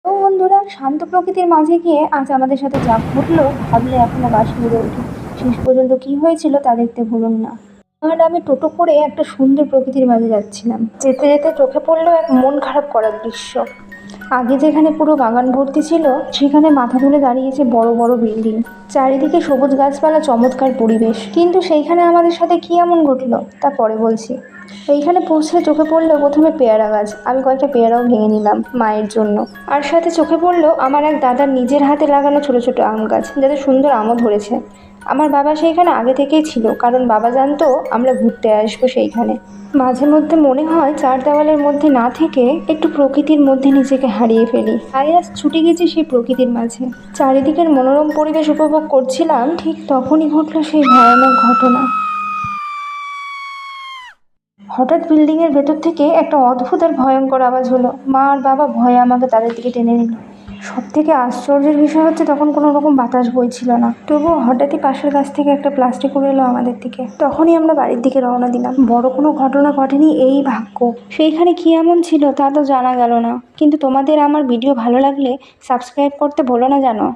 তো বন্ধুরা, শান্ত প্রকৃতির মাঝে গিয়ে আজ আমাদের সাথে যা ঘটলো ভাবলে এখনো গা শিউরে ওঠে। শেষ পর্যন্ত কি হয়েছিল তা দেখতে ভুলুন না। আর আমি টোটো করে একটা সুন্দর প্রকৃতির মাঝে যাচ্ছিলাম, যেতে যেতে চোখে পড়লো এক মন খারাপ করার দৃশ্য। আগে যেখানে পুরো বাগান ভর্তি ছিল, সেখানে মাথা তুলে দাঁড়িয়েছে বড় বড় বিল্ডিং, চারিদিকে সবুজ গাছপালা, চমৎকার পরিবেশ। কিন্তু সেইখানে আমাদের সাথে কি এমন ঘটলো তা পরে বলছি। এইখানে পৌঁছে চোখে পড়লো প্রথমে পেয়ারা গাছ। আমি কয়েকটা পেয়ারাও ভেঙে নিলাম মায়ের জন্য। আর সাথে চোখে পড়লো আমার এক দাদার নিজের হাতে লাগানো ছোট ছোট আম গাছ, যাতে সুন্দর আমও ধরেছে। আমার বাবা সেইখানে আগে থেকেই ছিল, কারণ বাবা জানতো আমরা ঘুরতে আসবো সেইখানে। মাঝে মধ্যে মনে হয় চার দেওয়ালের মধ্যে না থেকে একটু প্রকৃতির মধ্যে নিজেকে হারিয়ে ফেলি। তাই আজ ছুটে গেছি সেই প্রকৃতির মাঝে। চারিদিকের মনোরম পরিবেশ উপভোগ করছিলাম, ঠিক তখনই ঘটলো সেই ভয়ানক ঘটনা। হঠাৎ বিল্ডিংয়ের ভেতর থেকে একটা অদ্ভুত আর ভয়ঙ্কর আওয়াজ হলো। মা আর বাবা ভয়ে আমাকে তাদের দিকে টেনে নিল। সব থেকে আশ্চর্যের বিষয় হচ্ছে তখন কোনো রকম বাতাস বইছিল না, তবুও হঠাৎই পাশের গাছ থেকে একটা প্লাস্টিক উড়ে এলো আমাদের দিকে। তখনই আমরা বাড়ির দিকে রওনা দিলাম। বড় কোনো ঘটনা ঘটেনি এই ভাগ্য। সেইখানে কি এমন ছিল তা তো জানা গেল না, কিন্তু তোমাদের আমার ভিডিও ভালো লাগলে সাবস্ক্রাইব করতে ভুলো না জানো।